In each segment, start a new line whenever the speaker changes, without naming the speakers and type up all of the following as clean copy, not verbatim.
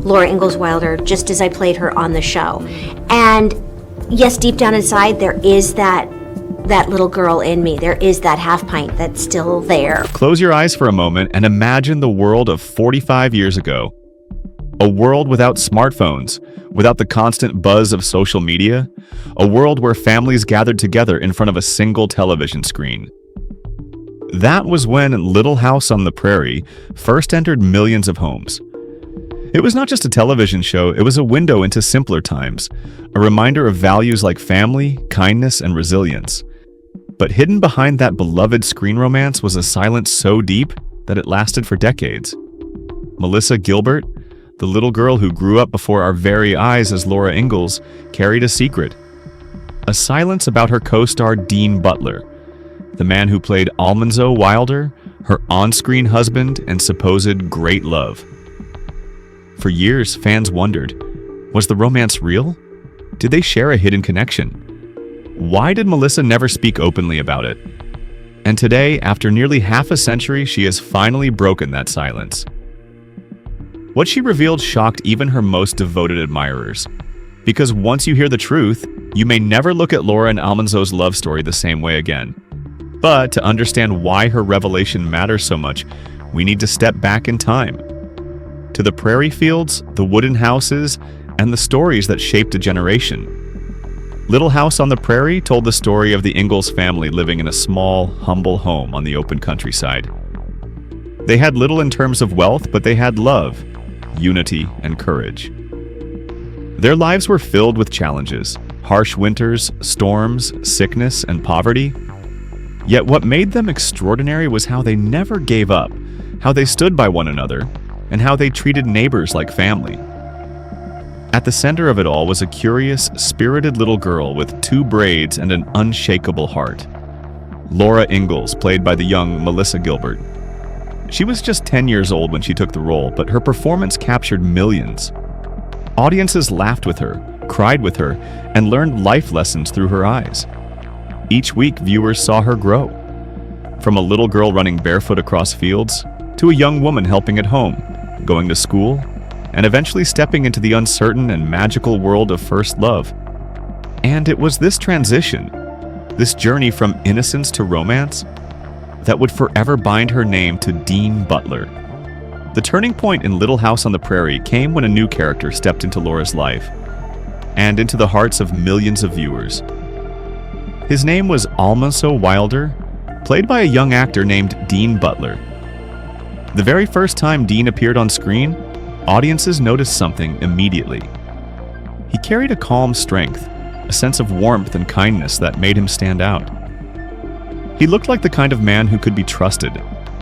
Laura Ingalls Wilder, just as I played her on the show. And yes, deep down inside, there is that little girl in me. There is that half pint that's still there.
Close your eyes for a moment and imagine the world of 45 years ago. A world without smartphones, without the constant buzz of social media, a world where families gathered together in front of a single television screen. That was when Little House on the Prairie first entered millions of homes. It was not just a television show, it was a window into simpler times, a reminder of values like family, kindness, and resilience. But hidden behind that beloved screen romance was a silence so deep that it lasted for decades. Melissa Gilbert, the little girl who grew up before our very eyes as Laura Ingalls, carried a secret. A silence about her co-star Dean Butler, the man who played Almanzo Wilder, her on-screen husband and supposed great love. For years, fans wondered, was the romance real? Did they share a hidden connection? Why did Melissa never speak openly about it? And today, after nearly half a century, she has finally broken that silence. What she revealed shocked even her most devoted admirers. Because once you hear the truth, you may never look at Laura and Almanzo's love story the same way again. But to understand why her revelation matters so much, we need to step back in time. To the prairie fields, the wooden houses, and the stories that shaped a generation. Little House on the Prairie told the story of the Ingalls family living in a small, humble home on the open countryside. They had little in terms of wealth, but they had love, unity, and courage. Their lives were filled with challenges, harsh winters, storms, sickness, and poverty. Yet what made them extraordinary was how they never gave up, how they stood by one another, and how they treated neighbors like family. At the center of it all was a curious, spirited little girl with 2 braids and an unshakable heart. Laura Ingalls, played by the young Melissa Gilbert. She was just 10 years old when she took the role, but her performance captured millions. Audiences laughed with her, cried with her, and learned life lessons through her eyes. Each week, viewers saw her grow. From a little girl running barefoot across fields, to a young woman helping at home, going to school, and eventually stepping into the uncertain and magical world of first love. And it was this transition, this journey from innocence to romance, that would forever bind her name to Dean Butler. The turning point in Little House on the Prairie came when a new character stepped into Laura's life, and into the hearts of millions of viewers. His name was Almanzo Wilder, played by a young actor named Dean Butler. The very first time Dean appeared on screen, audiences noticed something immediately. He carried a calm strength, a sense of warmth and kindness that made him stand out. He looked like the kind of man who could be trusted,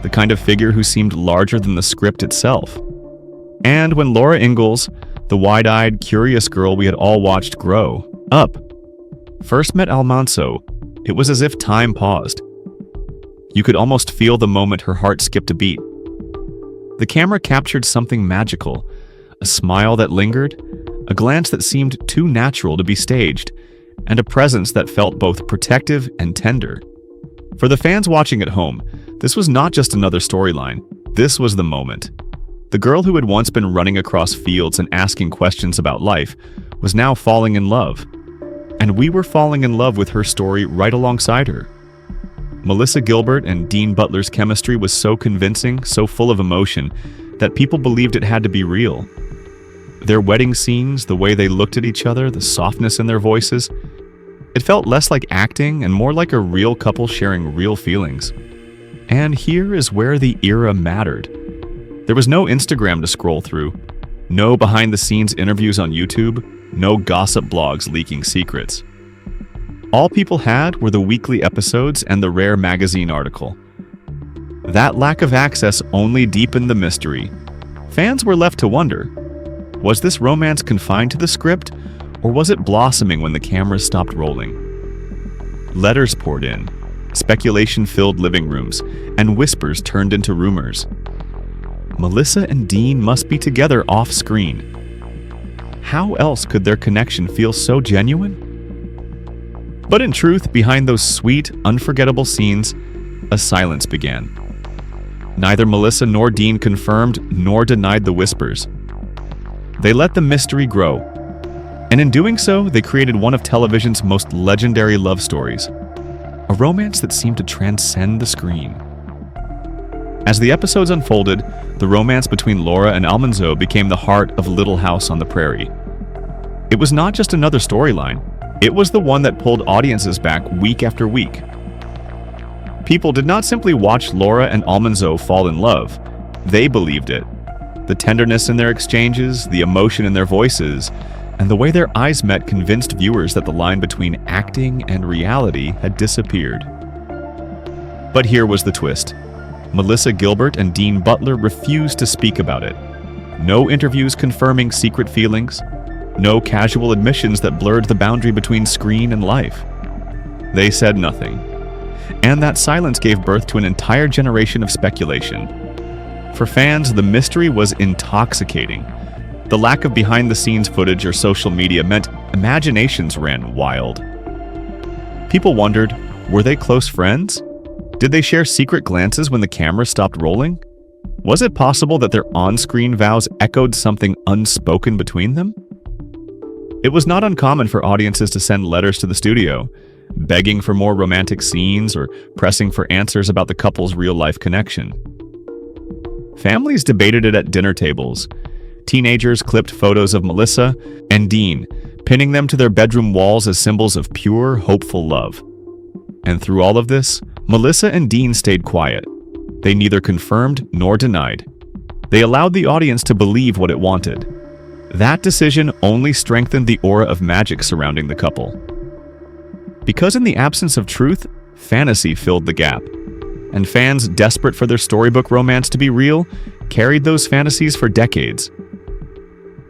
the kind of figure who seemed larger than the script itself. And when Laura Ingalls, the wide-eyed, curious girl we had all watched grow up, first met Almanzo, it was as if time paused. You could almost feel the moment her heart skipped a beat. The camera captured something magical, a smile that lingered, a glance that seemed too natural to be staged, and a presence that felt both protective and tender. For the fans watching at home, this was not just another storyline, this was the moment. The girl who had once been running across fields and asking questions about life was now falling in love. And we were falling in love with her story right alongside her. Melissa Gilbert and Dean Butler's chemistry was so convincing, so full of emotion, that people believed it had to be real. Their wedding scenes, the way they looked at each other, the softness in their voices, it felt less like acting and more like a real couple sharing real feelings. And here is where the era mattered. There was no Instagram to scroll through, no behind-the-scenes interviews on YouTube, no gossip blogs leaking secrets. All people had were the weekly episodes and the rare magazine article. That lack of access only deepened the mystery. Fans were left to wonder, was this romance confined to the script, or was it blossoming when the cameras stopped rolling? Letters poured in, speculation filled living rooms, and whispers turned into rumors. Melissa and Dean must be together off-screen. How else could their connection feel so genuine? But in truth, behind those sweet, unforgettable scenes, a silence began. Neither Melissa nor Dean confirmed nor denied the whispers. They let the mystery grow. And in doing so, they created one of television's most legendary love stories, a romance that seemed to transcend the screen. As the episodes unfolded, the romance between Laura and Almanzo became the heart of Little House on the Prairie. It was not just another storyline, it was the one that pulled audiences back week after week. People did not simply watch Laura and Almanzo fall in love, they believed it. The tenderness in their exchanges, the emotion in their voices, and the way their eyes met convinced viewers that the line between acting and reality had disappeared. But here was the twist. Melissa Gilbert and Dean Butler refused to speak about it. No interviews confirming secret feelings, no casual admissions that blurred the boundary between screen and life. They said nothing. And that silence gave birth to an entire generation of speculation. For fans, the mystery was intoxicating. The lack of behind-the-scenes footage or social media meant imaginations ran wild. People wondered, were they close friends? Did they share secret glances when the camera stopped rolling? Was it possible that their on-screen vows echoed something unspoken between them? It was not uncommon for audiences to send letters to the studio, begging for more romantic scenes or pressing for answers about the couple's real-life connection. Families debated it at dinner tables. Teenagers clipped photos of Melissa and Dean, pinning them to their bedroom walls as symbols of pure, hopeful love. And through all of this, Melissa and Dean stayed quiet. They neither confirmed nor denied. They allowed the audience to believe what it wanted. That decision only strengthened the aura of magic surrounding the couple. Because in the absence of truth, fantasy filled the gap. And fans, desperate for their storybook romance to be real, carried those fantasies for decades.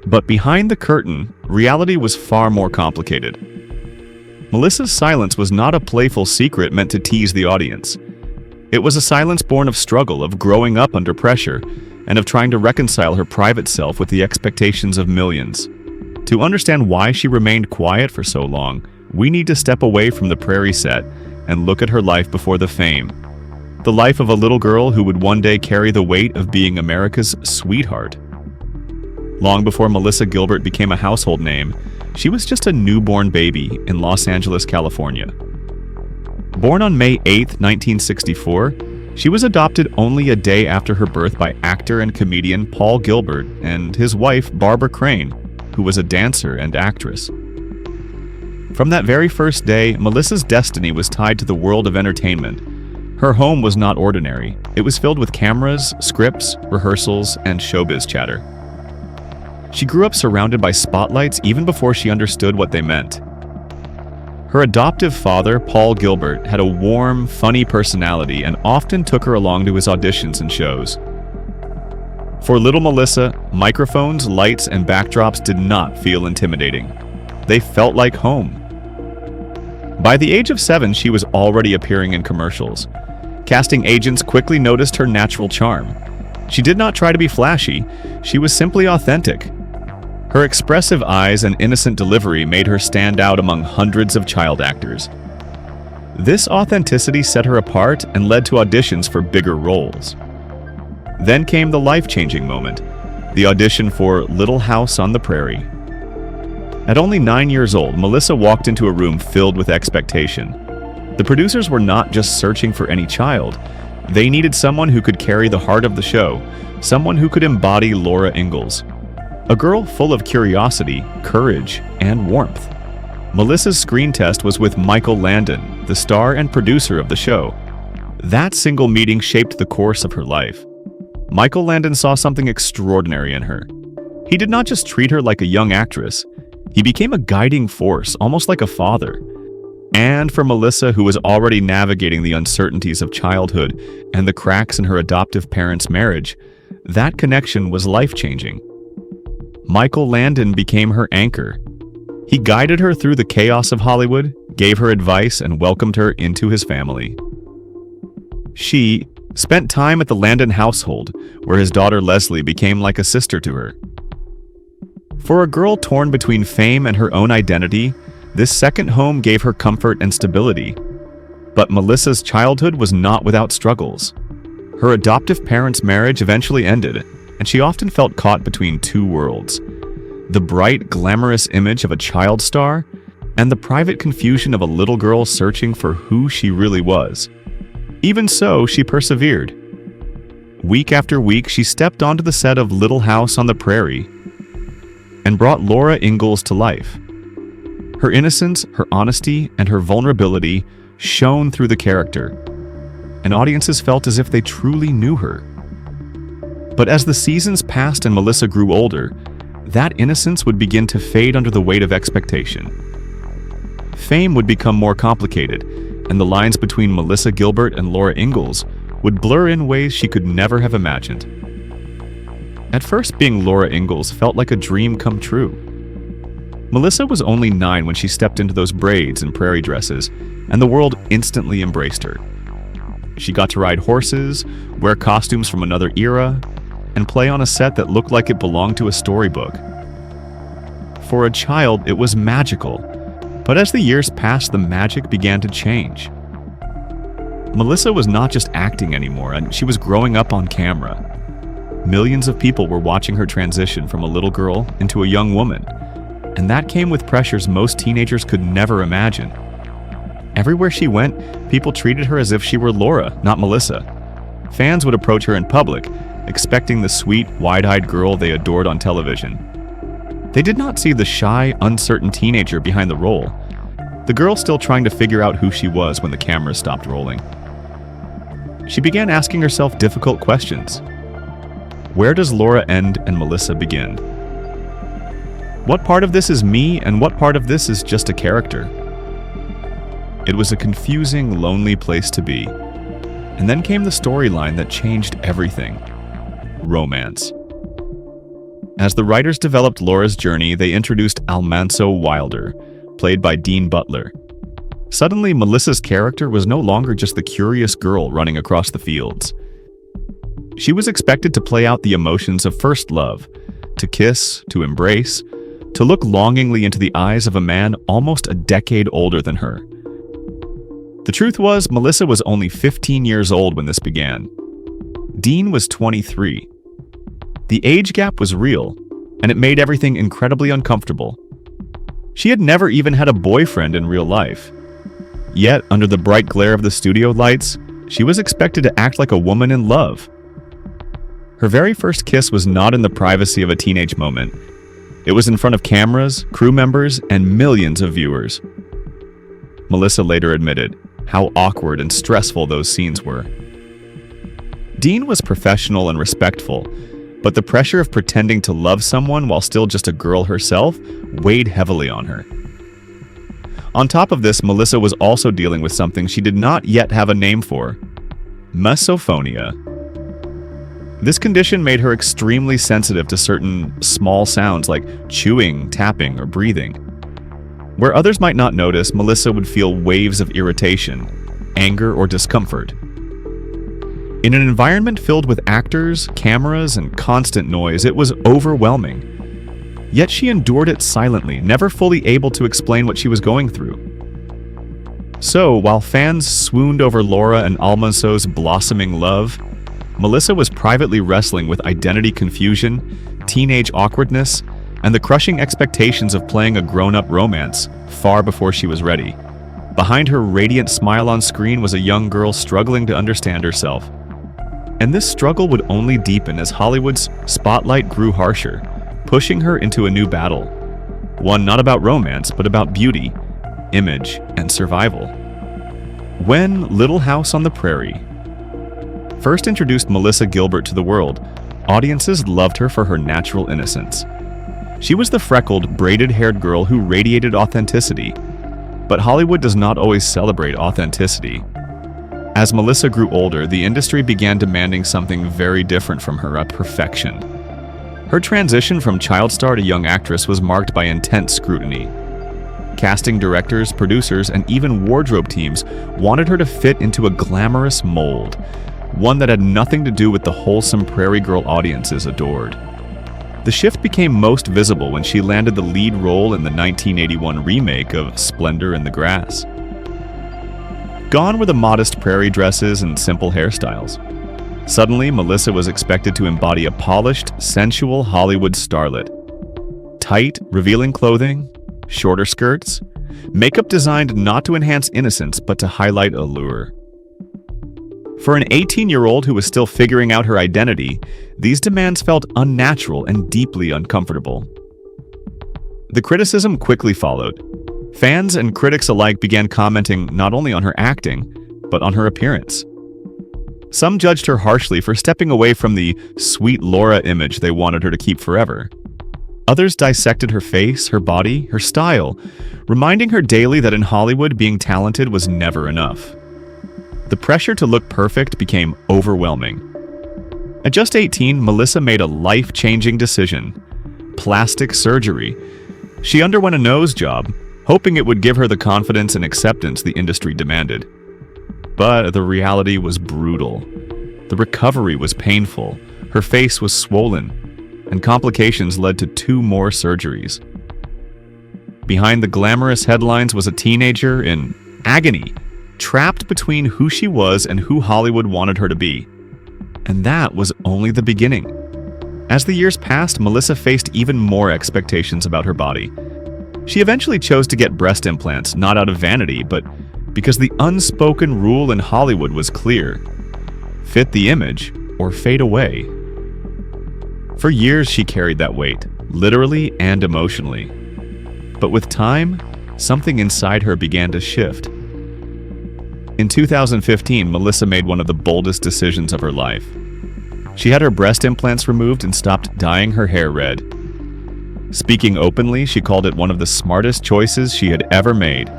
But behind the curtain, reality was far more complicated. Melissa's silence was not a playful secret meant to tease the audience. It was a silence born of struggle, of growing up under pressure, and of trying to reconcile her private self with the expectations of millions. To understand why she remained quiet for so long, we need to step away from the Prairie set and look at her life before the fame. The life of a little girl who would one day carry the weight of being America's sweetheart. Long before Melissa Gilbert became a household name, she was just a newborn baby in Los Angeles, California. Born on May 8, 1964, she was adopted only a day after her birth by actor and comedian Paul Gilbert and his wife Barbara Crane, who was a dancer and actress. From that very first day, Melissa's destiny was tied to the world of entertainment. Her home was not ordinary. It was filled with cameras, scripts, rehearsals, and showbiz chatter. She grew up surrounded by spotlights even before she understood what they meant. Her adoptive father, Paul Gilbert, had a warm, funny personality and often took her along to his auditions and shows. For little Melissa, microphones, lights, and backdrops did not feel intimidating. They felt like home. By the age of 7, she was already appearing in commercials. Casting agents quickly noticed her natural charm. She did not try to be flashy, she was simply authentic. Her expressive eyes and innocent delivery made her stand out among hundreds of child actors. This authenticity set her apart and led to auditions for bigger roles. Then came the life-changing moment, the audition for Little House on the Prairie. At only 9 years old, Melissa walked into a room filled with expectation. The producers were not just searching for any child. They needed someone who could carry the heart of the show, someone who could embody Laura Ingalls. A girl full of curiosity, courage, and warmth. Melissa's screen test was with Michael Landon, the star and producer of the show. That single meeting shaped the course of her life. Michael Landon saw something extraordinary in her. He did not just treat her like a young actress. He became a guiding force, almost like a father. And for Melissa, who was already navigating the uncertainties of childhood and the cracks in her adoptive parents' marriage, that connection was life-changing. Michael Landon became her anchor. He guided her through the chaos of Hollywood, gave her advice, and welcomed her into his family. She spent time at the Landon household, where his daughter Leslie became like a sister to her. For a girl torn between fame and her own identity, this second home gave her comfort and stability. But Melissa's childhood was not without struggles. Her adoptive parents' marriage eventually ended, and she often felt caught between two worlds. the bright, glamorous image of a child star, and the private confusion of a little girl searching for who she really was. Even so, she persevered. Week after week, she stepped onto the set of Little House on the Prairie and brought Laura Ingalls to life. Her innocence, her honesty, and her vulnerability shone through the character, and audiences felt as if they truly knew her. But as the seasons passed and Melissa grew older, that innocence would begin to fade under the weight of expectation. Fame would become more complicated, and the lines between Melissa Gilbert and Laura Ingalls would blur in ways she could never have imagined. At first, being Laura Ingalls felt like a dream come true. Melissa was only 9 when she stepped into those braids and prairie dresses, and the world instantly embraced her. She got to ride horses, wear costumes from another era, and play on a set that looked like it belonged to a storybook. For a child, it was magical, but as the years passed, the magic began to change. Melissa was not just acting anymore, and she was growing up on camera. Millions of people were watching her transition from a little girl into a young woman, and that came with pressures most teenagers could never imagine. Everywhere she went, people treated her as if she were Laura, not Melissa. Fans would approach her in public, expecting the sweet, wide-eyed girl they adored on television. They did not see the shy, uncertain teenager behind the role, the girl still trying to figure out who she was when the cameras stopped rolling. She began asking herself difficult questions. Where does Laura end and Melissa begin? What part of this is me and what part of this is just a character? It was a confusing, lonely place to be. And then came the storyline that changed everything: romance. As the writers developed Laura's journey, they introduced Almanzo Wilder, played by Dean Butler. Suddenly, Melissa's character was no longer just the curious girl running across the fields. She was expected to play out the emotions of first love, to kiss, to embrace, to look longingly into the eyes of a man almost a decade older than her. The truth was, Melissa was only 15 years old when this began. Dean was 23. The age gap was real, and it made everything incredibly uncomfortable. She had never even had a boyfriend in real life. Yet, under the bright glare of the studio lights, she was expected to act like a woman in love. Her very first kiss was not in the privacy of a teenage moment. It was in front of cameras, crew members, and millions of viewers. Melissa later admitted how awkward and stressful those scenes were. Dean was professional and respectful, but the pressure of pretending to love someone while still just a girl herself weighed heavily on her. On top of this, Melissa was also dealing with something she did not yet have a name for: misophonia. This condition made her extremely sensitive to certain small sounds like chewing, tapping, or breathing. Where others might not notice, Melissa would feel waves of irritation, anger, or discomfort. In an environment filled with actors, cameras, and constant noise, it was overwhelming. Yet she endured it silently, never fully able to explain what she was going through. So, while fans swooned over Laura and Almanzo's blossoming love, Melissa was privately wrestling with identity confusion, teenage awkwardness, and the crushing expectations of playing a grown-up romance far before she was ready. Behind her radiant smile on screen was a young girl struggling to understand herself. And this struggle would only deepen as Hollywood's spotlight grew harsher, pushing her into a new battle. One not about romance, but about beauty, image, and survival. When Little House on the Prairie first introduced Melissa Gilbert to the world, audiences loved her for her natural innocence. She was the freckled, braided-haired girl who radiated authenticity. But Hollywood does not always celebrate authenticity. As Melissa grew older, the industry began demanding something very different from her: perfection. Her transition from child star to young actress was marked by intense scrutiny. Casting directors, producers, and even wardrobe teams wanted her to fit into a glamorous mold, one that had nothing to do with the wholesome prairie girl audiences adored. The shift became most visible when she landed the lead role in the 1981 remake of Splendor in the Grass. Gone were the modest prairie dresses and simple hairstyles. Suddenly, Melissa was expected to embody a polished, sensual Hollywood starlet. Tight, revealing clothing, shorter skirts, makeup designed not to enhance innocence but to highlight allure. For an 18-year-old who was still figuring out her identity, these demands felt unnatural and deeply uncomfortable. The criticism quickly followed. Fans and critics alike began commenting not only on her acting, but on her appearance. Some judged her harshly for stepping away from the sweet Laura image they wanted her to keep forever. Others dissected her face, her body, her style, reminding her daily that in Hollywood being talented was never enough. The pressure to look perfect became overwhelming. At just 18, Melissa made a life-changing decision: plastic surgery. She underwent a nose job, hoping it would give her the confidence and acceptance the industry demanded. But the reality was brutal. The recovery was painful, her face was swollen, and complications led to 2 more surgeries. Behind the glamorous headlines was a teenager in agony, trapped between who she was and who Hollywood wanted her to be. And that was only the beginning. As the years passed, Melissa faced even more expectations about her body. She eventually chose to get breast implants, not out of vanity, but because the unspoken rule in Hollywood was clear: fit the image or fade away. For years, she carried that weight, literally and emotionally. But with time, something inside her began to shift. In 2015, Melissa made one of the boldest decisions of her life. She had her breast implants removed and stopped dyeing her hair red. Speaking openly, she called it one of the smartest choices she had ever made.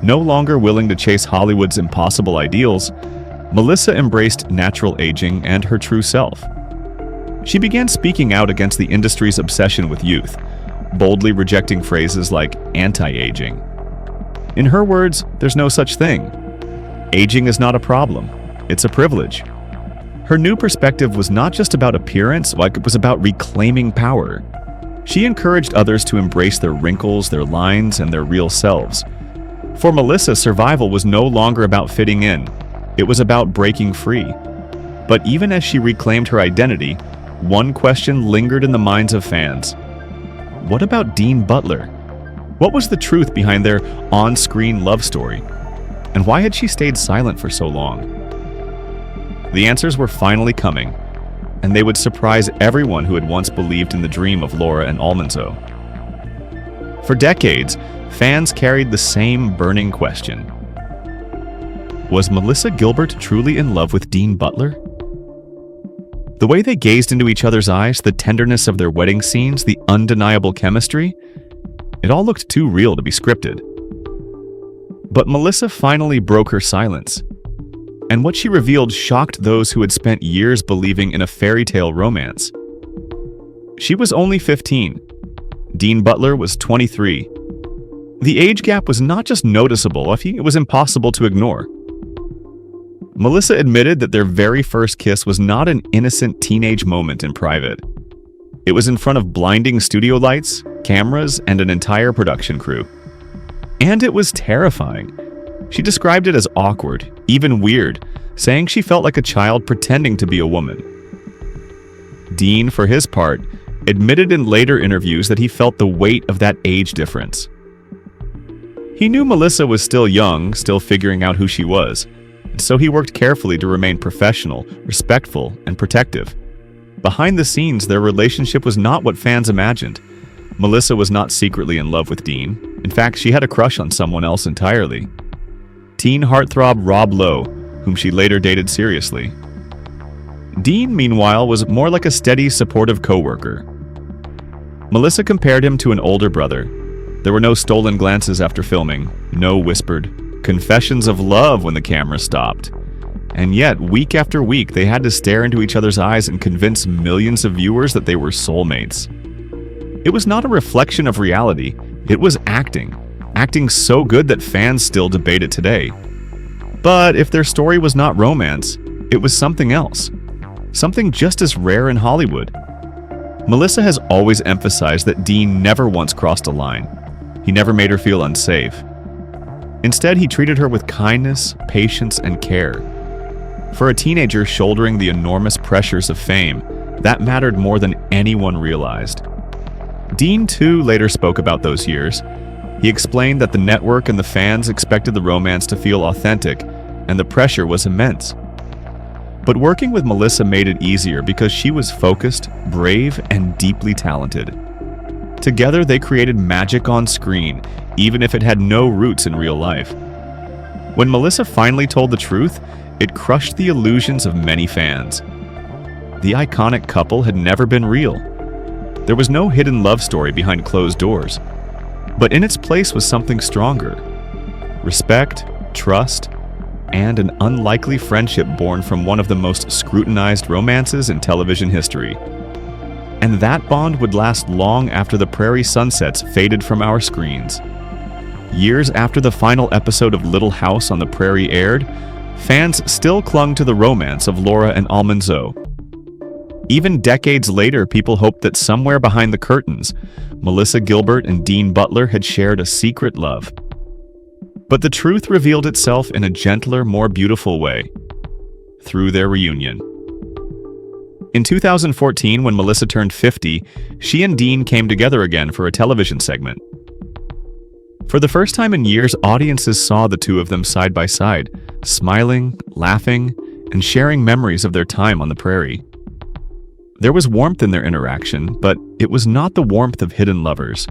No longer willing to chase Hollywood's impossible ideals, Melissa embraced natural aging and her true self. She began speaking out against the industry's obsession with youth, boldly rejecting phrases like anti-aging. In her words, there's no such thing. Aging is not a problem, it's a privilege. Her new perspective was not just about appearance, like it was about reclaiming power. She encouraged others to embrace their wrinkles, their lines, and their real selves. For Melissa, survival was no longer about fitting in. It was about breaking free. But even as she reclaimed her identity, one question lingered in the minds of fans. What about Dean Butler? What was the truth behind their on-screen love story? And why had she stayed silent for so long? The answers were finally coming, and they would surprise everyone who had once believed in the dream of Laura and Almanzo. For decades, fans carried the same burning question. Was Melissa Gilbert truly in love with Dean Butler? The way they gazed into each other's eyes, the tenderness of their wedding scenes, the undeniable chemistry, it all looked too real to be scripted. But Melissa finally broke her silence, and what she revealed shocked those who had spent years believing in a fairy tale romance. She was only 15. Dean Butler was 23. The age gap was not just noticeable, it was impossible to ignore. Melissa admitted that their very first kiss was not an innocent teenage moment in private. It was in front of blinding studio lights, cameras, and an entire production crew. And it was terrifying. She described it as awkward, even weird, saying she felt like a child pretending to be a woman. Dean, for his part, admitted in later interviews that he felt the weight of that age difference. He knew Melissa was still young, still figuring out who she was, and so he worked carefully to remain professional, respectful, and protective. Behind the scenes, their relationship was not what fans imagined. Melissa was not secretly in love with Dean. In fact, she had a crush on someone else entirely. Teen heartthrob Rob Lowe, whom she later dated seriously. Dean, meanwhile, was more like a steady, supportive coworker. Melissa compared him to an older brother. There were no stolen glances after filming, no whispered confessions of love when the camera stopped. And yet, week after week, they had to stare into each other's eyes and convince millions of viewers that they were soulmates. It was not a reflection of reality, it was acting. Acting so good that fans still debate it today. But if their story was not romance, it was something else. Something just as rare in Hollywood. Melissa has always emphasized that Dean never once crossed a line. He never made her feel unsafe. Instead, he treated her with kindness, patience, and care. For a teenager shouldering the enormous pressures of fame, that mattered more than anyone realized. Dean, too, later spoke about those years. He explained that the network and the fans expected the romance to feel authentic, and the pressure was immense. But working with Melissa made it easier because she was focused, brave, and deeply talented. Together, they created magic on screen, even if it had no roots in real life. When Melissa finally told the truth, it crushed the illusions of many fans. The iconic couple had never been real. There was no hidden love story behind closed doors. But in its place was something stronger: respect, trust, and an unlikely friendship born from one of the most scrutinized romances in television history. And that bond would last long after the prairie sunsets faded from our screens. Years after the final episode of Little House on the Prairie aired, fans still clung to the romance of Laura and Almanzo. Even decades later, people hoped that somewhere behind the curtains, Melissa Gilbert and Dean Butler had shared a secret love. But the truth revealed itself in a gentler, more beautiful way, through their reunion. In 2014, when Melissa turned 50, she and Dean came together again for a television segment. For the first time in years, audiences saw the two of them side by side, smiling, laughing, and sharing memories of their time on the prairie. There was warmth in their interaction, but it was not the warmth of hidden lovers.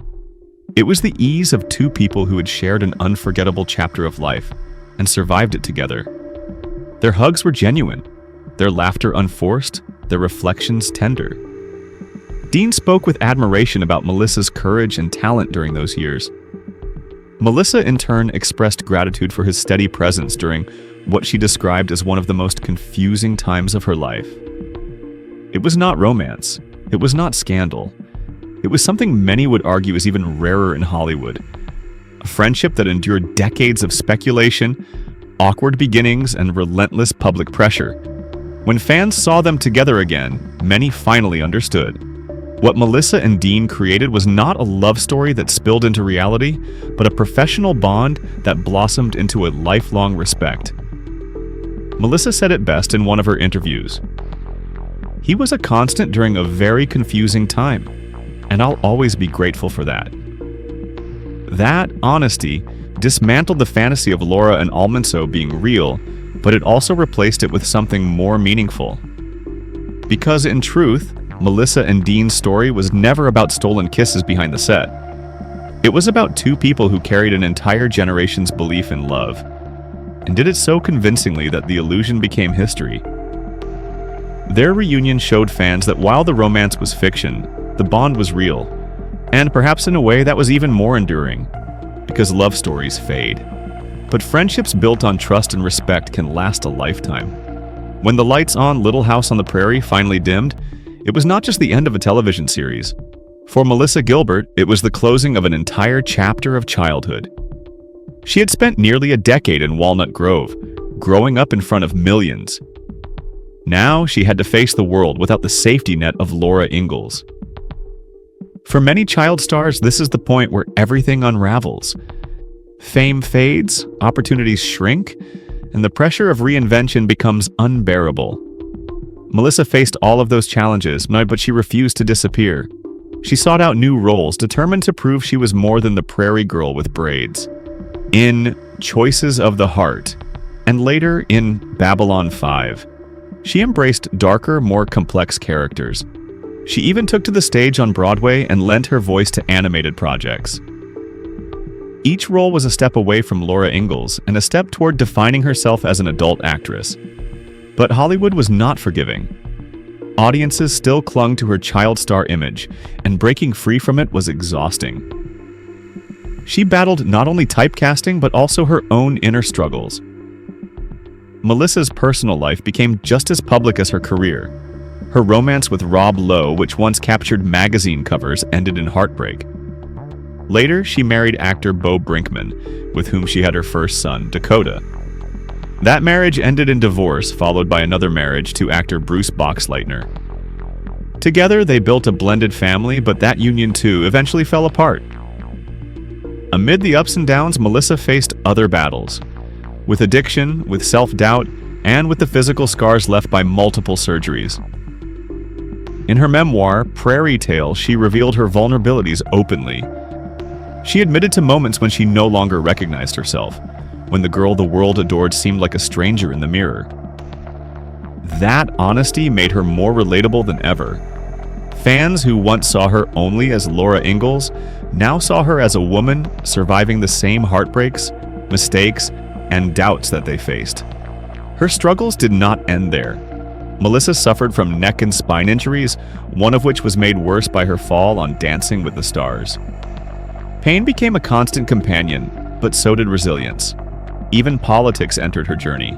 It was the ease of two people who had shared an unforgettable chapter of life and survived it together. Their hugs were genuine, their laughter unforced, their reflections tender. Dean spoke with admiration about Melissa's courage and talent during those years. Melissa, in turn, expressed gratitude for his steady presence during what she described as one of the most confusing times of her life. It was not romance. It was not scandal. It was something many would argue is even rarer in Hollywood. A friendship that endured decades of speculation, awkward beginnings, and relentless public pressure. When fans saw them together again, many finally understood. What Melissa and Dean created was not a love story that spilled into reality, but a professional bond that blossomed into a lifelong respect. Melissa said it best in one of her interviews. "He was a constant during a very confusing time, and I'll always be grateful for that." That honesty dismantled the fantasy of Laura and Almanzo being real, but it also replaced it with something more meaningful. Because in truth, Melissa and Dean's story was never about stolen kisses behind the set. It was about two people who carried an entire generation's belief in love, and did it so convincingly that the illusion became history. Their reunion showed fans that while the romance was fiction, the bond was real, and perhaps in a way that was even more enduring, because love stories fade. But friendships built on trust and respect can last a lifetime. When the lights on Little House on the Prairie finally dimmed, it was not just the end of a television series. For Melissa Gilbert, it was the closing of an entire chapter of childhood. She had spent nearly a decade in Walnut Grove, growing up in front of millions. Now she had to face the world without the safety net of Laura Ingalls. For many child stars, this is the point where everything unravels. Fame fades, opportunities shrink, and the pressure of reinvention becomes unbearable. Melissa faced all of those challenges, but she refused to disappear. She sought out new roles, determined to prove she was more than the prairie girl with braids. In Choices of the Heart, and later in Babylon 5, she embraced darker, more complex characters. She even took to the stage on Broadway and lent her voice to animated projects. Each role was a step away from Laura Ingalls and a step toward defining herself as an adult actress. But Hollywood was not forgiving. Audiences still clung to her child star image, and breaking free from it was exhausting. She battled not only typecasting but also her own inner struggles. Melissa's personal life became just as public as her career. Her romance with Rob Lowe, which once captured magazine covers, ended in heartbreak. Later, she married actor Bo Brinkman, with whom she had her first son, Dakota. That marriage ended in divorce, followed by another marriage to actor Bruce Boxleitner. Together, they built a blended family, but that union too eventually fell apart. Amid the ups and downs, Melissa faced other battles. With addiction, with self-doubt, and with the physical scars left by multiple surgeries. In her memoir, Prairie Tale, she revealed her vulnerabilities openly. She admitted to moments when she no longer recognized herself, when the girl the world adored seemed like a stranger in the mirror. That honesty made her more relatable than ever. Fans who once saw her only as Laura Ingalls now saw her as a woman surviving the same heartbreaks, mistakes, and doubts that they faced. Her struggles did not end there. Melissa suffered from neck and spine injuries, one of which was made worse by her fall on Dancing with the Stars. Pain became a constant companion, but so did resilience. Even politics entered her journey.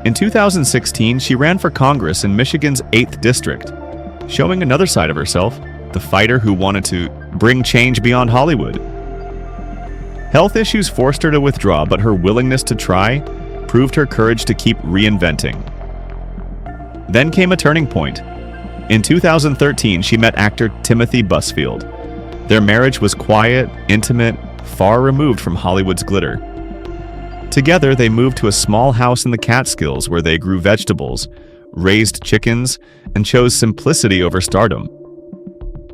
In 2016, she ran for Congress in Michigan's 8th District, showing another side of herself, the fighter who wanted to bring change beyond Hollywood. Health issues forced her to withdraw, but her willingness to try proved her courage to keep reinventing. Then came a turning point. In 2013, she met actor Timothy Busfield. Their marriage was quiet, intimate, far removed from Hollywood's glitter. Together, they moved to a small house in the Catskills where they grew vegetables, raised chickens, and chose simplicity over stardom.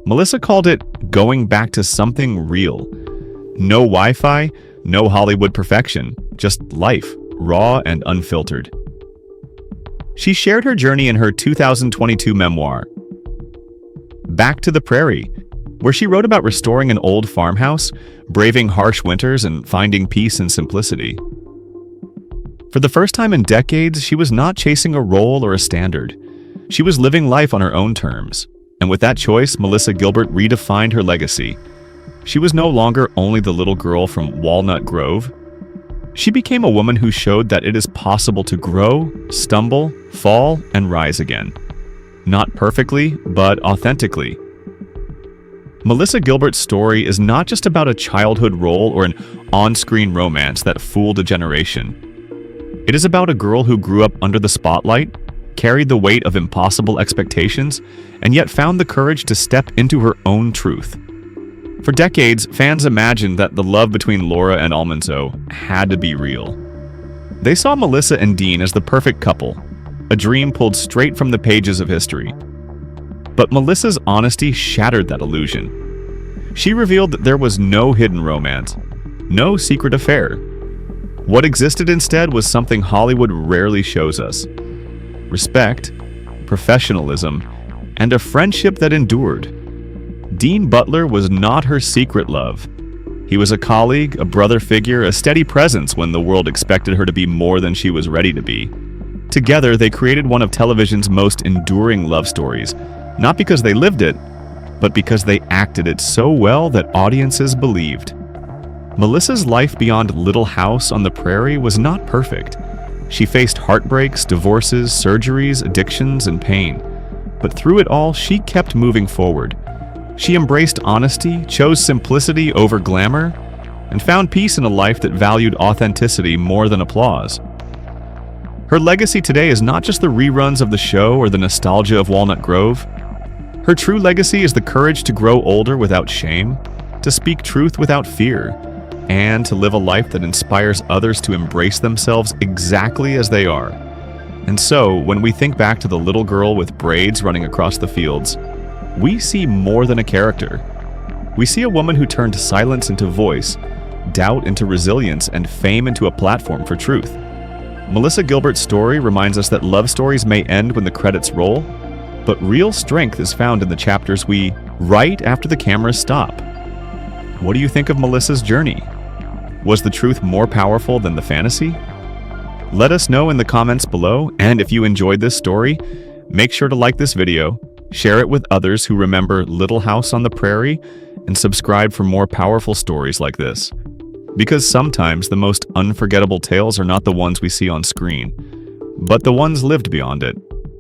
Melissa called it going back to something real. No Wi-Fi, no Hollywood perfection, just life, raw and unfiltered. She shared her journey in her 2022 memoir, Back to the Prairie, where she wrote about restoring an old farmhouse, braving harsh winters, and finding peace in simplicity. For the first time in decades, she was not chasing a role or a standard. She was living life on her own terms. And with that choice, Melissa Gilbert redefined her legacy. She was no longer only the little girl from Walnut Grove. She became a woman who showed that it is possible to grow, stumble, fall, and rise again. Not perfectly, but authentically. Melissa Gilbert's story is not just about a childhood role or an on-screen romance that fooled a generation. It is about a girl who grew up under the spotlight, carried the weight of impossible expectations, and yet found the courage to step into her own truth. For decades, fans imagined that the love between Laura and Almanzo had to be real. They saw Melissa and Dean as the perfect couple, a dream pulled straight from the pages of history. But Melissa's honesty shattered that illusion. She revealed that there was no hidden romance, no secret affair. What existed instead was something Hollywood rarely shows us: respect, professionalism, and a friendship that endured. Dean Butler was not her secret love. He was a colleague, a brother figure, a steady presence when the world expected her to be more than she was ready to be. Together, they created one of television's most enduring love stories, not because they lived it, but because they acted it so well that audiences believed. Melissa's life beyond Little House on the Prairie was not perfect. She faced heartbreaks, divorces, surgeries, addictions, and pain. But through it all, she kept moving forward. She embraced honesty, chose simplicity over glamour, and found peace in a life that valued authenticity more than applause. Her legacy today is not just the reruns of the show or the nostalgia of Walnut Grove. Her true legacy is the courage to grow older without shame, to speak truth without fear, and to live a life that inspires others to embrace themselves exactly as they are. And so, when we think back to the little girl with braids running across the fields, we see more than a character. We see a woman who turned silence into voice, doubt into resilience, and fame into a platform for truth. Melissa Gilbert's story reminds us that love stories may end when the credits roll, but real strength is found in the chapters we write after the cameras stop. What do you think of Melissa's journey? Was the truth more powerful than the fantasy? Let us know in the comments below, and if you enjoyed this story, make sure to like this video, share it with others who remember Little House on the Prairie, and subscribe for more powerful stories like this. Because sometimes the most unforgettable tales are not the ones we see on screen, but the ones lived beyond it.